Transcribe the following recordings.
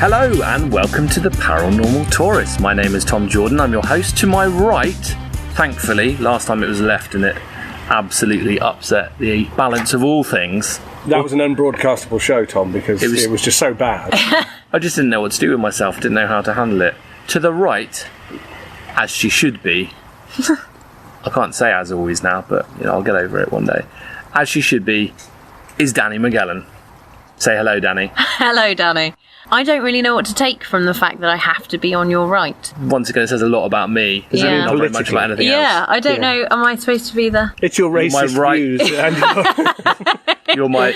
Hello and welcome to the Paranormal Tourists. My name is Tom Jordan. I'm your host. To my right, thankfully, last time it was left and it absolutely upset the balance of all things. That was an unbroadcastable show, Tom, because it was just so bad. I just didn't know what to do with myself, didn't know how to handle it. To the right, as she should be, I can't say as always now, but I'll get over it one day. As she should be, is Dani Magellan. Say hello, Dani. Hello, Dani. I don't really know what to take from the fact that I have to be on your right. Once again, it says a lot about me. Yeah. Not very much about anything else. Yeah, I don't know. Am I supposed to be the... It's your racist views. You're my...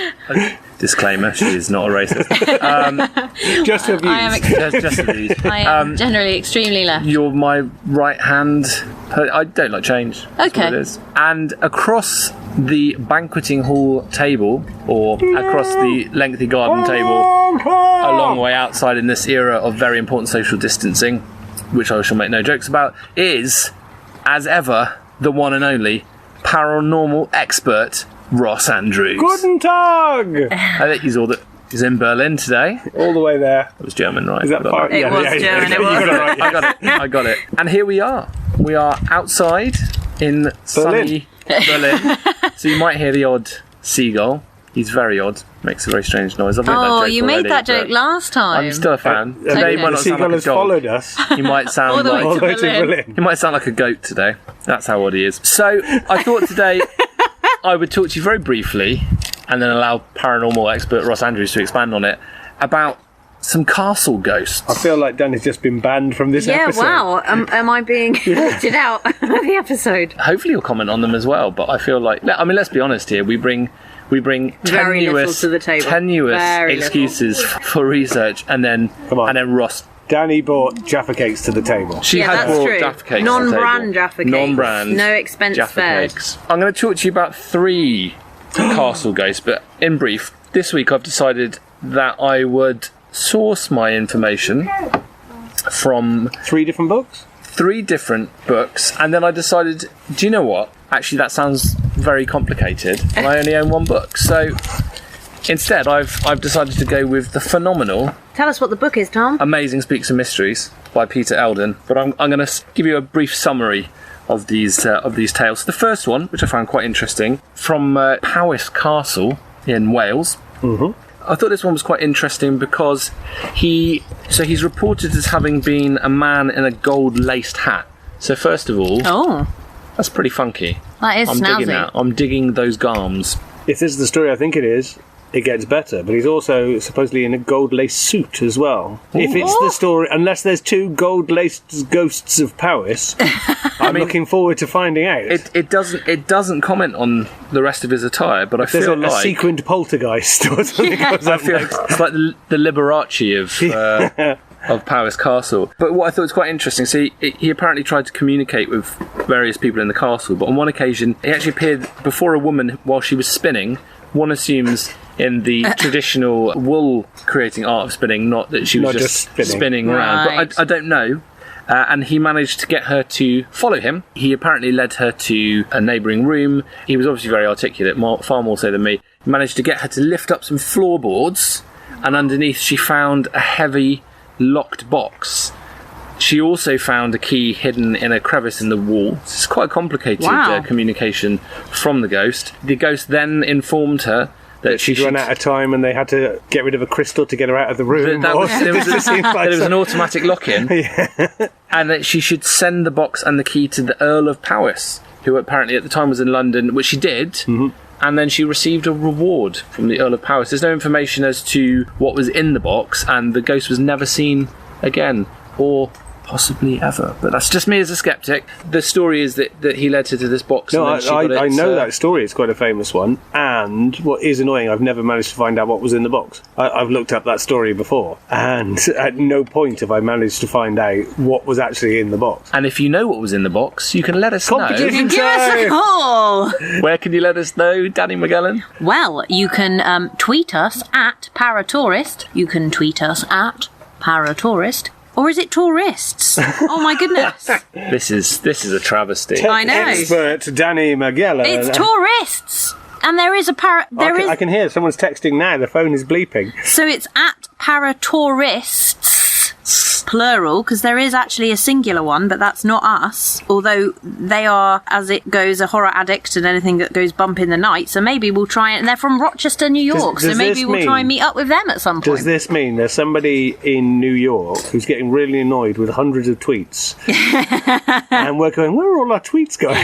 disclaimer, she is not a racist. Just her views. Just the views. I am generally extremely left. You're my right hand. I don't like change. That's Okay. what it is. And across the banqueting hall table, or across the lengthy garden table, a long way outside in this era of very important social distancing, which I shall make no jokes about, is, as ever, the one and only paranormal expert, Ross Andrews. Guten Tag! I think he's in Berlin today. All the way there. It was German, right? Is that part? It was German, it was. You got it right, yeah. I got it. And here we are. We are outside in sunny Berlin. So you might hear the odd seagull. He's very odd. Makes a very strange noise. I've made that joke you already, made that joke last time. I'm still a fan. Okay. Today might The not seagull sound like has a dog. followed us. He might sound All the way like... to All the way to Berlin. He might sound like a goat today. That's how odd he is. So I thought today I would talk to you very briefly, and then allow paranormal expert Ross Andrews to expand on it, about some castle ghosts. I feel like Dani's just been banned from this episode. Wow. Am I being edited out of the episode? Hopefully you'll comment on them as well, but I feel like... I mean, let's be honest here. We bring Very little tenuous to the table. Very excuses for research, and then Ross... Dani brought Jaffa cakes to the table. She had that's brought true. Jaffa cakes Non-brand to the table. Jaffa cakes. Non-brand. No expense Jaffa spared. cakes. I'm going to talk to you about 3 castle ghosts, but in brief, this week I've decided that I would source my information from 3 different books? 3 different books, and then I decided, do you know what? Actually, that sounds very complicated, and I only own 1 book. So instead, I've decided to go with the phenomenal... Tell us what the book is, Tom. Amazing Speaks and Mysteries by Peter Eldon. But I'm going to give you a brief summary of these tales. So the first one, which I found quite interesting, from Powys Castle in Wales. Mm-hmm. I thought this one was quite interesting because he's reported as having been a man in a gold-laced hat. So first of all, that's pretty funky. That is snazzy. Digging that. I'm digging those garms. If this is the story I think it is, it gets better. But he's also supposedly in a gold-laced suit as well. Ooh. If it's the story, unless there's 2 gold-laced ghosts of Powys, I'm looking forward to finding out. It doesn't comment on the rest of his attire, but I feel there's like a sequined poltergeist or something. I feel it's like the Liberace of Powys Castle. But what I thought was quite interesting, so he apparently tried to communicate with various people in the castle, but on one occasion he actually appeared before a woman while she was spinning. One assumes in the traditional wool creating art of spinning, not that she was just spinning around. Right. But I don't know. And he managed to get her to follow him. He apparently led her to a neighbouring room. He was obviously very articulate, far more so than me. He managed to get her to lift up some floorboards, and underneath she found a heavy locked box. She also found a key hidden in a crevice in the wall. It's quite a complicated communication from the ghost. The ghost then informed her that she'd run out of time and they had to get rid of a crystal to get her out of the room. There was an automatic lock-in. And that she should send the box and the key to the Earl of Powys, who apparently at the time was in London, which she did. Mm-hmm. And then she received a reward from the Earl of Powys. There's no information as to what was in the box, and the ghost was never seen again, or possibly ever. But that's just me as a skeptic. The story is that he led her to this box. No, and then she got I know that story. It's quite a famous one. And what is annoying, I've never managed to find out what was in the box. I've looked up that story before, and at no point have I managed to find out what was actually in the box. And if you know what was in the box, you can let us know. Competition Give us a call! Where can you let us know, Dani Magellan? Well, you can tweet us at Paratourist. You can tweet us at Paratourist. Or is it tourists? Oh my goodness. This is a travesty. I know. Expert Dani Magellan. It's tourists. And there is a I can hear someone's texting now. The phone is bleeping. So it's at Paratourists, plural, because there is actually a singular one, but that's not us. Although they are, as it goes, a horror addict and anything that goes bump in the night. So maybe we'll try it. And they're from Rochester, New York. Does so maybe we'll try and meet up with them at some point. Does this mean there's somebody in New York who's getting really annoyed with hundreds of tweets? And we're going, where are all our tweets going?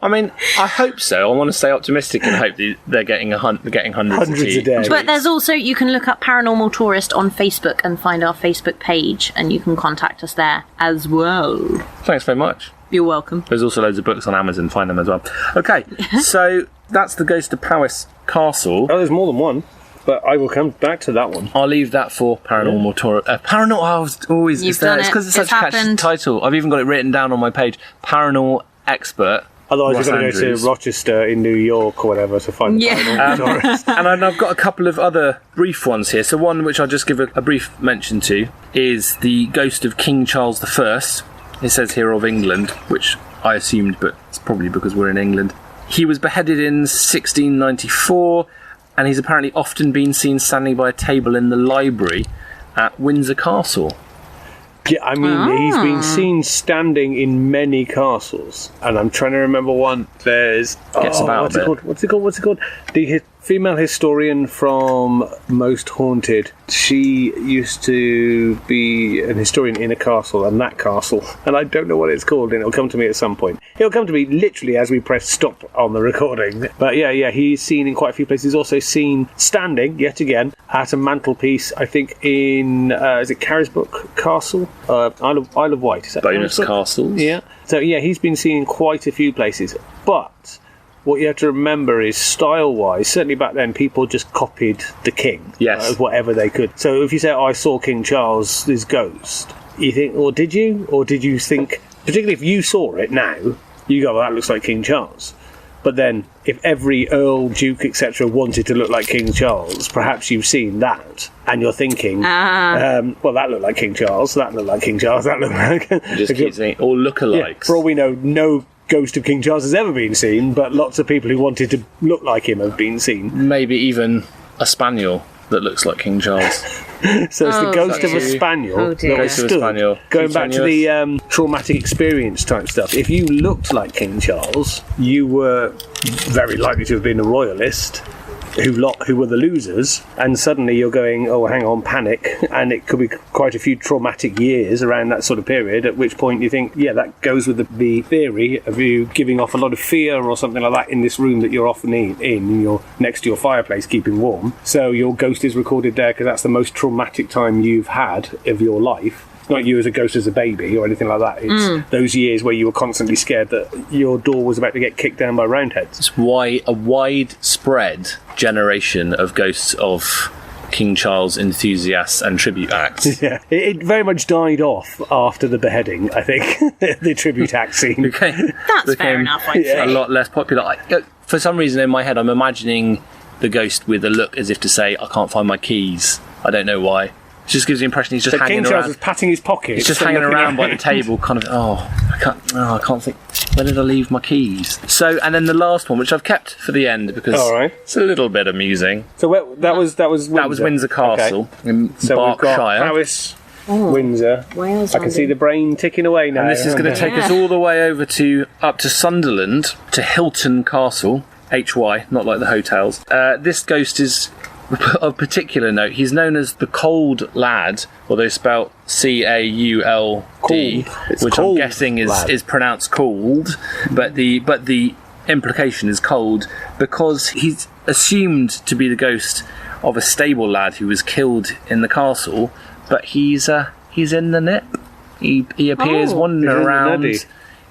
I mean, I hope so. I want to stay optimistic and hope they're getting hundreds Hundreds a day. But there's also, you can look up Paranormal Tourist on Facebook and find our Facebook page, and you can contact us there as well. Thanks very much. You're welcome. There's also loads of books on Amazon. Find them as well. Okay, so that's the Ghost of Powys Castle. Oh, there's more than one, but I will come back to that one. I'll leave that for Paranormal Tour. Paranormal. I was always. You've done It's because it's It's such a catchy happened. title. I've even got it written down on my page. Paranormal Expert. Otherwise, Ross you're going to go Andrews. to Rochester in New York or whatever to find the Paranormal Tourist. And I've got a couple of other brief ones here. So one which I'll just give a brief mention to is the ghost of King Charles I. It says here of England, which I assumed, but it's probably because we're in England. He was beheaded in 1694, and he's apparently often been seen standing by a table in the library at Windsor Castle. Yeah, I mean, he's been seen standing in many castles, and I'm trying to remember one. There's Gets about a bit. What's it called? The female historian from Most Haunted. She used to be an historian in a castle, and that castle, and I don't know what it's called, and it'll come to me at some point. It'll come to me literally as we press stop on the recording. But yeah, he's seen in quite a few places. He's also seen standing, yet again, at a mantelpiece, I think in, is it Carisbrooke Castle? Isle of Wight. Is that Bonus Carisbrooke? castles. Yeah. So yeah, he's been seen in quite a few places. But what you have to remember is, style-wise, certainly back then, people just copied the king. Yes. Of whatever they could. So if you say, I saw King Charles' ghost, you think, or did you? Or did you think, particularly if you saw it now, you go, well, that looks like King Charles. But then, if every Earl, Duke, etc. wanted to look like King Charles, perhaps you've seen that, and you're thinking, well, that looked like King Charles, that looked like King Charles, that looked like... Just keep saying all lookalikes. Yeah, for all we know, no ghost of King Charles has ever been seen, but lots of people who wanted to look like him have been seen. Maybe even a spaniel that looks like King Charles. So it's the ghost of a dear. spaniel Oh, that dear. was Ghost of a stood. spaniel. Going back to the traumatic experience type stuff, if you looked like King Charles, you were very likely to have been a royalist who were the losers, and suddenly you're going, oh, hang on, panic, and it could be quite a few traumatic years around that sort of period, at which point you think, yeah, that goes with the theory of you giving off a lot of fear or something like that in this room that you're often in you're next to your fireplace keeping warm, so your ghost is recorded there because that's the most traumatic time you've had of your life. Not you as a ghost as a baby or anything like that. It's those years where you were constantly scared that your door was about to get kicked down by roundheads. It's a widespread generation of ghosts of King Charles enthusiasts and tribute acts. Yeah, it very much died off after the beheading, I think, the tribute act scene. Okay. That's fair enough, I'd A say. lot less popular. For some reason in my head, I'm imagining the ghost with a look as if to say, I can't find my keys. I don't know why. It just gives the impression he's just So hanging King Charles around. was patting his pocket. He's just hanging around by the table, kind of, I can't think, where did I leave my keys? So, and then the last one, which I've kept for the end because All right. it's a little bit amusing. So that was Windsor. That was Windsor Castle in So we've got Berkshire. Powys, Windsor. Wales, I can see the brain ticking away now. And this is going to take us all the way over up to Sunderland, to Hilton Castle, HY, not like the hotels. This ghost is of particular note. He's known as the Cold Lad, although spelled Cauld, It's which cold I'm guessing lad. is pronounced cold, but the implication is cold because he's assumed to be the ghost of a stable lad who was killed in the castle, but he's in the nip. He appears wandering He's in the around nuddy.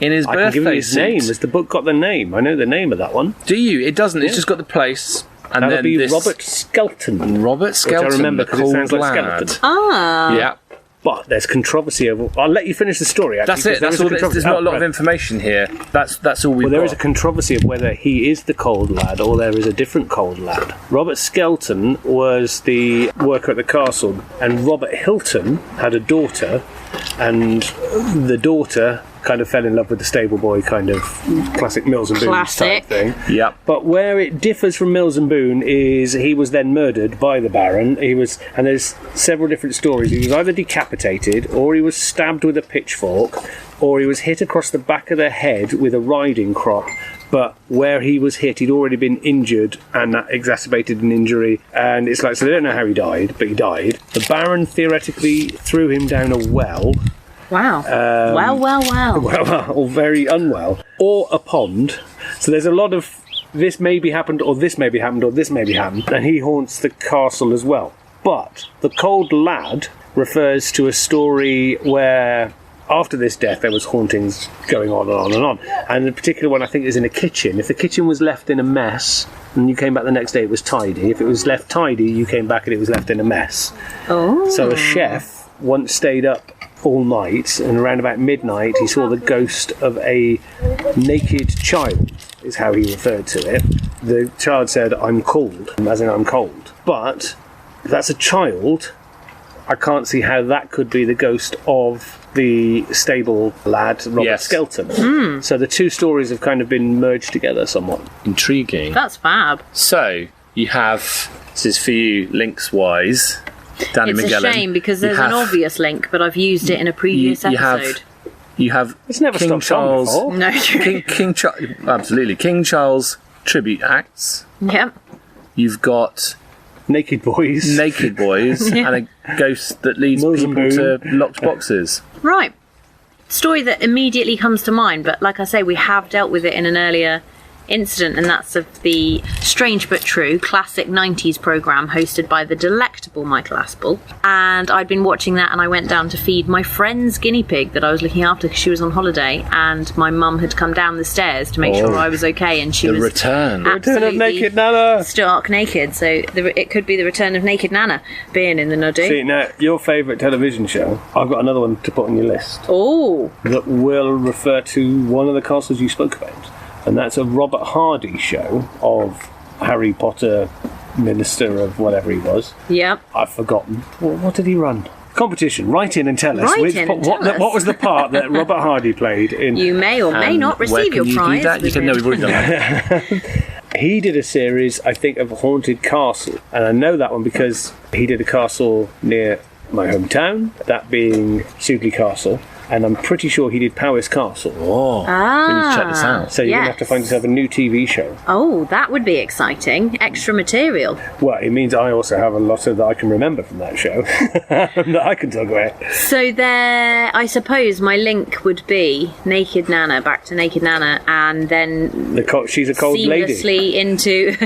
in his I can give you birthday his suit. name. Has the book got the name? I know the name of that one. Do you? It doesn't. It's just got the place. And That would then be this Robert Skelton. Robert Skelton, Which I remember the because it sounds Cold like Lad. skeleton. Yeah, But there's controversy over. I'll let you finish the story. Actually, that's it. That's all. There's not a lot of information here. That's all we've Well, there got. is a controversy of whether he is the Cold Lad or there is a different Cold Lad. Robert Skelton was the worker at the castle, and Robert Hilton had a daughter, and the daughter kind of fell in love with the stable boy kind of classic Mills and Boone type Classic. thing. Yep. But where it differs from Mills and Boone is he was then murdered by the Baron. And there's several different stories. He was either decapitated, or he was stabbed with a pitchfork, or he was hit across the back of the head with a riding crop. But where he was hit, he'd already been injured, and that exacerbated an injury. And it's like, so they don't know how he died, but he died. The Baron theoretically threw him down a well. Wow. Well. Or very unwell. Or a pond. So there's a lot of this maybe happened, or this maybe happened, or this maybe happened. And he haunts the castle as well. But the Cold Lad refers to a story where after this death there was hauntings going on and on and on. And the particular one I think is in a kitchen. If the kitchen was left in a mess and you came back the next day, it was tidy. If it was left tidy, you came back and it was left in a mess. Oh. So a chef once stayed up all night, and around about midnight he saw the ghost of a naked child, is how he referred to it. The child said, "I'm cold," as in I'm cold. But if that's a child, I can't see how that could be the ghost of the stable lad, Robert Skelton. So the two stories have kind of been merged together somewhat. Intriguing. That's fab. So, you have, this is for you, links-wise, Danny It's Magellan. a shame because You there's an have- obvious link, but I've used it in a previous episode. You have It's never King stopped on Charles... before. No, true. Absolutely. King Charles tribute acts. Yep. You've got Naked boys. naked boys and a ghost that leads Mills and people to Boone. locked boxes. Right. Story that immediately comes to mind, but like I say, we have dealt with it in an earlier incident, and that's of the Strange But True classic 90s programme hosted by the delectable Michael Aspel. And I'd been watching that, and I went down to feed my friend's guinea pig that I was looking after because she was on holiday, and my mum had come down the stairs to make sure I was okay, and she The was return. Return of Naked Nana. stark naked, so it could be the return of Naked Nana being in the nuddy. See, now, your favourite television show, I've got another one to put on your list Oh, that will refer to one of the castles you spoke about. And that's a Robert Hardy show of Harry Potter, Minister of whatever he was. yep. I've forgotten. What did he run? Competition. Write in and tell us. Write in and tell us. What was the part that Robert Hardy played in? You may or may not where receive can your you prize. do that? You can, no, we've already done that. He did a series, I think, of Haunted Castle. And I know that one because he did a castle near my hometown, that being Sudeley Castle. And I'm pretty sure he did Powys Castle. Oh, we need to check this out. So you're going to have to find yourself a new TV show. Oh, that would be exciting. Extra material. Well, it means I also have a lot of that I can remember from that show that I can talk about. So there, I suppose my link would be Naked Nana, back to Naked Nana, and then She's a cold lady. seamlessly into,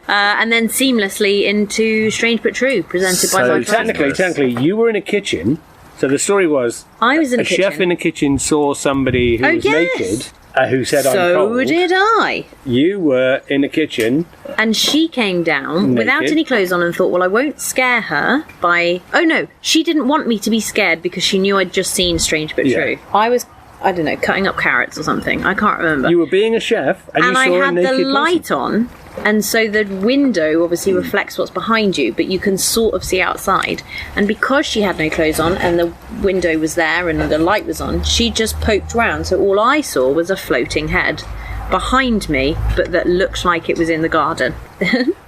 and then seamlessly into Strange But True, presented by So Michael Aspel. Technically, you were in a kitchen. So the story was I was in a a kitchen. chef in a kitchen saw somebody who Oh, was yes. naked, who said, "I'm So cold." did I. You were in a kitchen. And she came down without Naked. any clothes on and thought, well, I won't scare her by... Oh, no, she didn't want me to be scared because she knew I'd just seen Strange But Yeah. True. I was, I don't know, cutting up carrots or something. I can't remember. You were being a chef, and you And I saw a had naked the light on, and so the window obviously reflects what's behind you, but you can sort of see outside. And because she had no clothes on and the window was there and the light was on, she just poked round, so all I saw was a floating head behind me, but that looked like it was in the garden.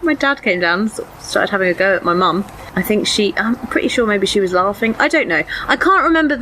My dad came down and started having a go at my mum. I'm pretty sure maybe she was laughing. I don't know. I can't remember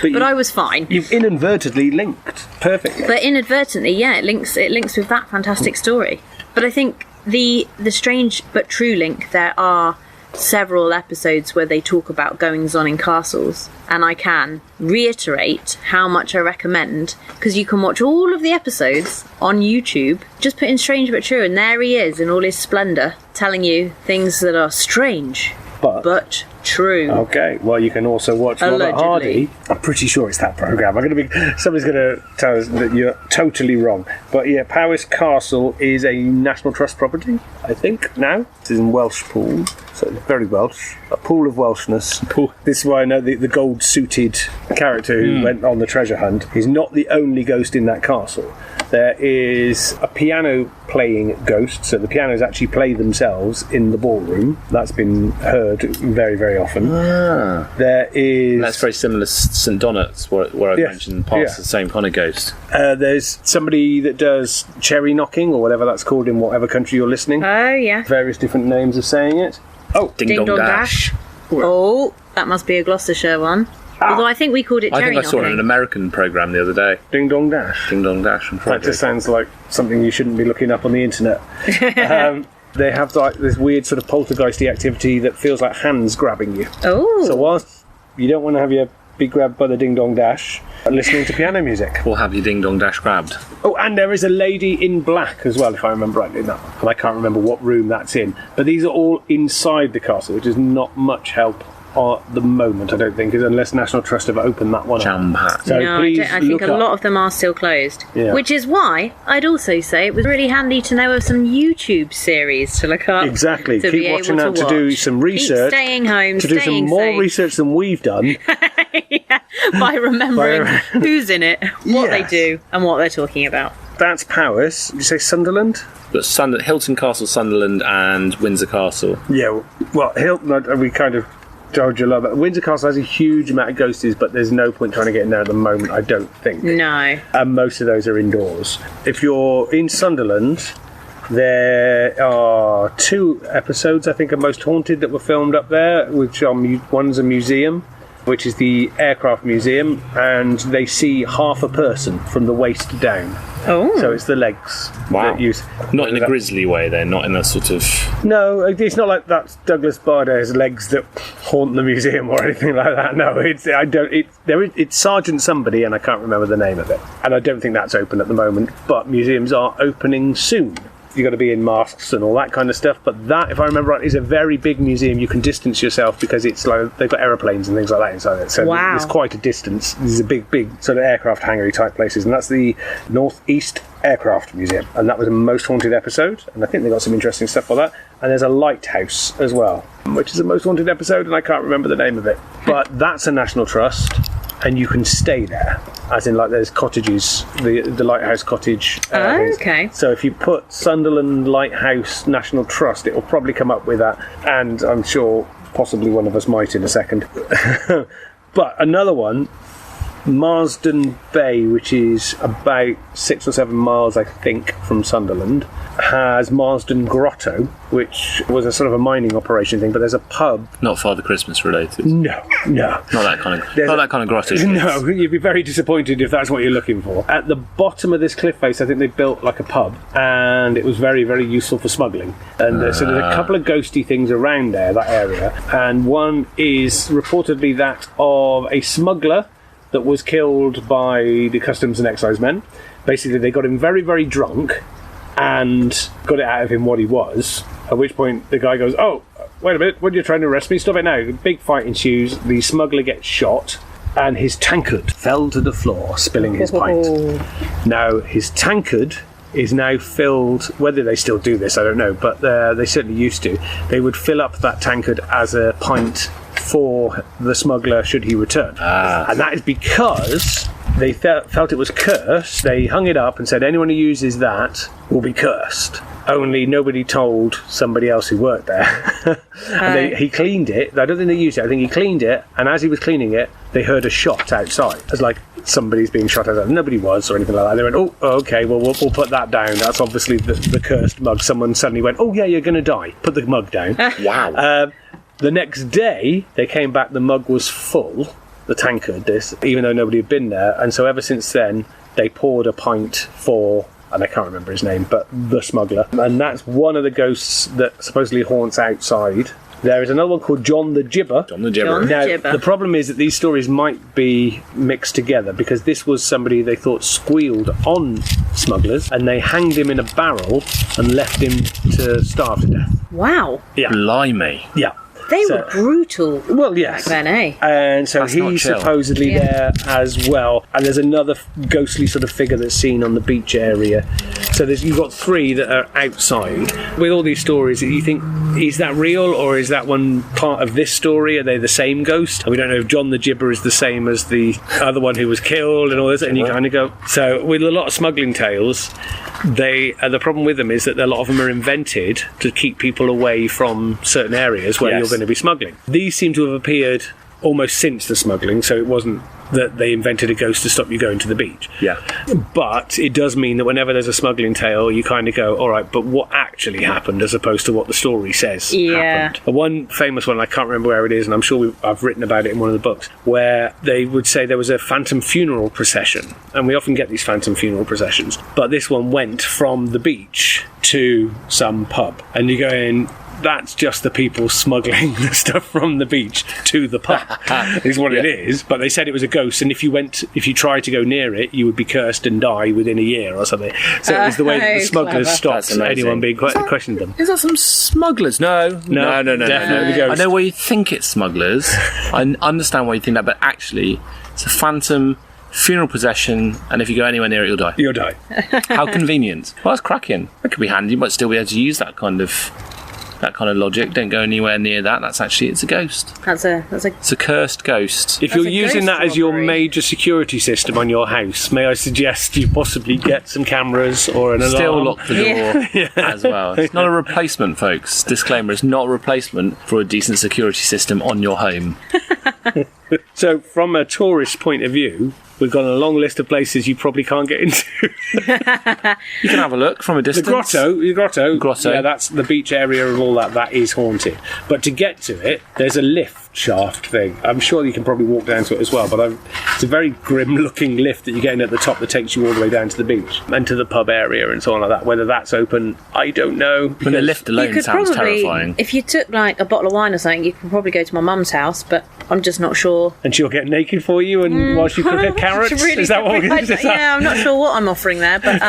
but I was fine. You've inadvertently linked perfectly. But inadvertently, yeah, it links with that fantastic story. But I think the Strange But True link, there are several episodes where they talk about goings on in castles, and I can reiterate how much I recommend, because you can watch all of the episodes on YouTube. Just put in Strange But True, and there he is in all his splendour, telling you things that are strange but true. Okay, well, you can also watch Robert Allegedly. Hardy. I'm pretty sure it's that programme. Somebody's going to tell us that you're totally wrong. But yeah, Powys Castle is a National Trust property, I think, now. It's in Welsh Pool, so it's very Welsh. A pool of Welshness. This is why I know the gold-suited character who went on the treasure hunt is not the only ghost in that castle. There is a piano-playing ghost, so the pianos actually play themselves in the ballroom. That's been heard very, very very often. There is... That's very similar to St Donat's, where I mentioned in the past, the same kind of ghost. There's somebody that does cherry knocking, or whatever that's called in whatever country you're listening. Oh, yeah. Various different names of saying it. Oh, Ding Dong Dash. Oh, that must be a Gloucestershire one. Although I think we called it cherry knocking. I saw it in an American programme the other day. Ding Dong Dash. Ding Dong Dash. That just sounds like something you shouldn't be looking up on the internet. They have like this weird sort of poltergeisty activity that feels like hands grabbing you. Oh. So whilst you don't want to have your be grabbed by the Ding Dong Dash, listening to piano music. Or have your Ding Dong Dash grabbed. Oh, and there is a lady in black as well, if I remember rightly. And I can't remember what room that's in. But these are all inside the castle, which is not much help at the moment, I don't think, unless National Trust have opened that one Jam-packed. So no, I think a lot of them are still closed. Yeah. Which is why I'd also say it was really handy to know of some YouTube series to look up. Exactly. To Keep be watching able that to do some research. Keep staying home, to do some more research than we've done. By remembering who's in it, what they do, and what they're talking about. That's Powys. Did you say Sunderland? But Hilton Castle, Sunderland, and Windsor Castle. Yeah, well, Hilton, we kind of told you a lot about. Windsor Castle has a huge amount of ghosties, but there's no point trying to get in there at the moment, I don't think. No. And most of those are indoors. If you're in Sunderland, there are 2 episodes, I think, are Most Haunted that were filmed up there, which are one's a museum, which is the aircraft museum, and they see half a person from the waist down. Oh. So it's the legs. Wow. That Not in a grisly way, then, not in a sort of... No, it's not like that's Douglas Bardaire's legs that haunt the museum or anything like that. No, it's Sergeant somebody, and I can't remember the name of it. And I don't think that's open at the moment, but museums are opening soon. You've got to be in masks and all that kind of stuff, but that, if I remember right, is a very big museum. You can distance yourself because it's like they've got aeroplanes and things like that inside it, so it's quite a distance. These are big sort of aircraft hangar-y type places, and that's the North East Aircraft Museum, and that was a Most Haunted episode, and I think they got some interesting stuff for that. And there's a lighthouse as well, which is a Most Haunted episode, and I can't remember the name of it, but that's a National Trust, and you can stay there, as in like there's cottages, the lighthouse cottage. Okay. So if you put Sunderland Lighthouse National Trust, it will probably come up with that, and I'm sure possibly one of us might in a second. But another one, Marsden Bay, which is about 6 or 7 miles, I think, from Sunderland, has Marsden Grotto, which was a sort of a mining operation thing, but there's a pub. Not Father Christmas related. No. Not that kind of grotto. No, you'd be very disappointed if that's what you're looking for. At the bottom of this cliff face, I think they built like a pub, and it was very, very useful for smuggling. And so there's a couple of ghosty things around there, that area, and one is reportedly that of a smuggler that was killed by the customs and excise men. Basically, they got him very, very drunk and got it out of him what he was, at which point the guy goes, "Oh, wait a minute, what are you trying to arrest me? Stop it now." Big fight ensues, the smuggler gets shot, and his tankard fell to the floor, spilling his pint. Now, his tankard is now filled, whether they still do this, I don't know, but they certainly used to. They would fill up that tankard as a pint for the smuggler should he return. And that is because they felt it was cursed. They hung it up and said anyone who uses that will be cursed. Only nobody told somebody else who worked there. And he cleaned it. I don't think they used it. I think he cleaned it, and as he was cleaning it, they heard a shot outside. It's like somebody's being shot outside. Nobody was or anything like that. They went, "Oh, okay, well, we'll put that down. That's obviously the cursed mug." Someone suddenly went, "Oh, yeah, you're going to die. Put the mug down." Wow. The next day, they came back, the mug was full, the tankard, even though nobody had been there, and so ever since then, they poured a pint for, and I can't remember his name, but the smuggler. And that's one of the ghosts that supposedly haunts outside. There is another one called John the Gibber. John the Gibber. Now, the problem is that these stories might be mixed together, because this was somebody they thought squealed on smugglers, and they hanged him in a barrel and left him to starve to death. Wow. Yeah. Blimey. Yeah. They were brutal. Well, yes. Back then, eh? And so That's not he's chill. supposedly there as well. And there's another ghostly sort of figure that's seen on the beach area. So you've got 3 that are outside. With all these stories, you think, is that real, or is that one part of this story? Are they the same ghost? And we don't know if John the Gibber is the same as the other one who was killed and all this. And you kind of go... So with a lot of smuggling tales, the problem with them is that a lot of them are invented to keep people away from certain areas where you're going to be smuggling. These seem to have appeared almost since the smuggling, so it wasn't that they invented a ghost to stop you going to the beach. Yeah. But it does mean that whenever there's a smuggling tale, you kind of go, all right, but what actually happened as opposed to what the story says happened. One famous one, I can't remember where it is, and I'm sure I've written about it in one of the books, where they would say there was a phantom funeral procession. And we often get these phantom funeral processions. But this one went from the beach to some pub. And you're going... that's just the people smuggling the stuff from the beach to the pub is what it is. But they said it was a ghost, and if you tried to go near it, you would be cursed and die within a year or something. So it was the way that the smugglers stopped anyone being questioned them. Is that some smugglers? No, definitely ghost. I know why you think it's smugglers. I understand why you think that, but actually it's a phantom funeral procession, and if you go anywhere near it, you'll die. How convenient. Well, that's cracking. That could be handy. You might still be able to use that kind of logic. Don't go anywhere near that. It's a ghost. It's a cursed ghost. If you're using that as your major security system on your house, may I suggest you possibly get some cameras or an alarm? Still lock the door as well. It's not a replacement, folks. Disclaimer, it's not a replacement for a decent security system on your home. So from a tourist point of view, we've got a long list of places you probably can't get into. You can have a look from a distance. The grotto. Yeah, that's the beach area of all that. That is haunted. But to get to it, there's a lift shaft thing. I'm sure you can probably walk down to it as well, but it's a very grim-looking lift that you get in at the top that takes you all the way down to the beach and to the pub area and so on like that. Whether that's open, I don't know. When the lift alone sounds terrifying. If you took like a bottle of wine or something, you could probably go to my mum's house, but I'm just not sure. And she'll get naked for you, and whilst you cook her carrots, is that what it is? Yeah, I'm not sure what I'm offering there, but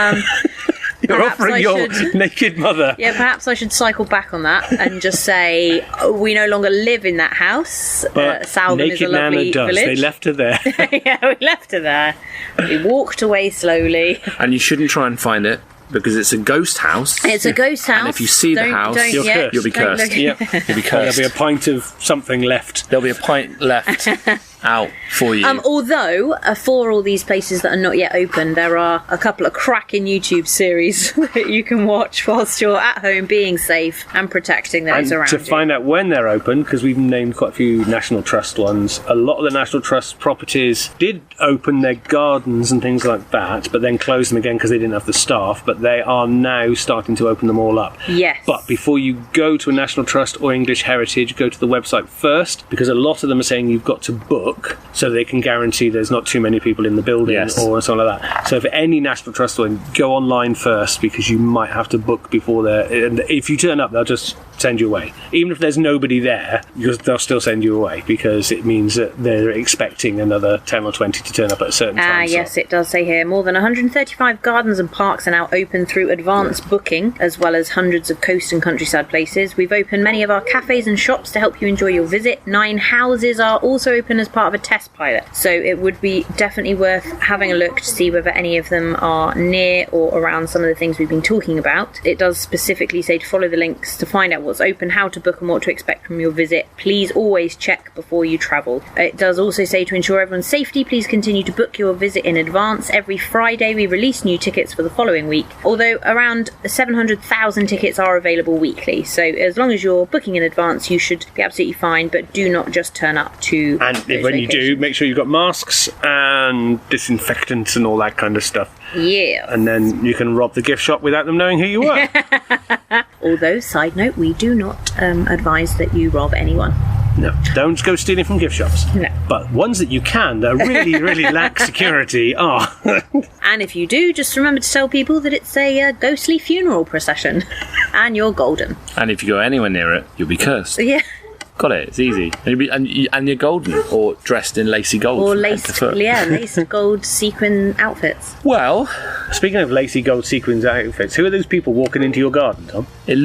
you're offering your naked mother. Yeah, perhaps I should cycle back on that and just say we no longer live in that house. But Salvin is a lovely Nana does. village. They left her there. Yeah, we left her there. We walked away slowly. And you shouldn't try and find it, because it's a ghost house. It's a ghost house. And if you see the house, you'll be cursed. Yep. You'll be cursed. There'll be a pint of something left. There'll be a pint left out for you. Although, for all these places that are not yet open, there are a couple of cracking YouTube series that you can watch whilst you're at home being safe and protecting those around you. To find out when they're open, because we've named quite a few National Trust ones, a lot of the National Trust properties did open their gardens and things like that, but then closed them again because they didn't have the staff, but they are now starting to open them all up. Yes. But before you go to a National Trust or English Heritage, go to the website first, because a lot of them are saying you've got to book so they can guarantee there's not too many people in the building or something like that. So for any National Trust one, go online first, because you might have to book before and if you turn up, they'll just send you away. Even if there's nobody there, they'll still send you away, because it means that they're expecting another 10 or 20 to turn up at a certain time. Yes, it does say here, more than 135 gardens and parks are now open through advanced booking, as well as hundreds of coast and countryside places. We've opened many of our cafes and shops to help you enjoy your visit. 9 houses are also open as part of a test pilot, so it would be definitely worth having a look to see whether any of them are near or around some of the things we've been talking about. It does specifically say to follow the links to find out what's open, how to book, and what to expect from your visit. Please always check before you travel. It does also say to ensure everyone's safety, please continue to book your visit in advance. Every Friday we release new tickets for the following week, although around 700,000 tickets are available weekly, so as long as you're booking in advance you should be absolutely fine, but do not just turn up to when you do, make sure you've got masks and disinfectants and all that kind of stuff. Yeah. And then you can rob the gift shop without them knowing who you were. Although, side note, we do not advise that you rob anyone. No, don't go stealing from gift shops. No. But ones that you can, that really, really lack security, are. And if you do, just remember to tell people that it's a ghostly funeral procession. And you're golden. And if you go anywhere near it, you'll be cursed. Yeah. Got it, it's easy. And you're golden, or dressed in lacy gold. Or laced gold sequin outfits. Well, speaking of lacy gold sequins outfits, who are those people walking into your garden, Tom? They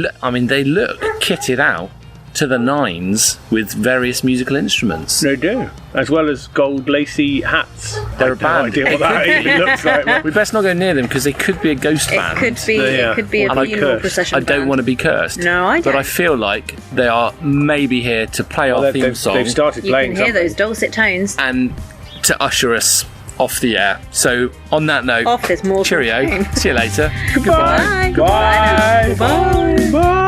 look kitted out to the nines with various musical instruments. They do, as well as gold lacy hats. They're a band. No idea what that even looks like. We best not go near them, because they could be a ghost band. It could be a funeral procession. I don't want to be cursed. No, I don't. But I feel like they are maybe here to play our theme song. They've started playing. You can hear those dulcet tones. And to usher us off the air. So on that note, there's more. cheerio. See you later. Goodbye. Bye. Bye. Bye.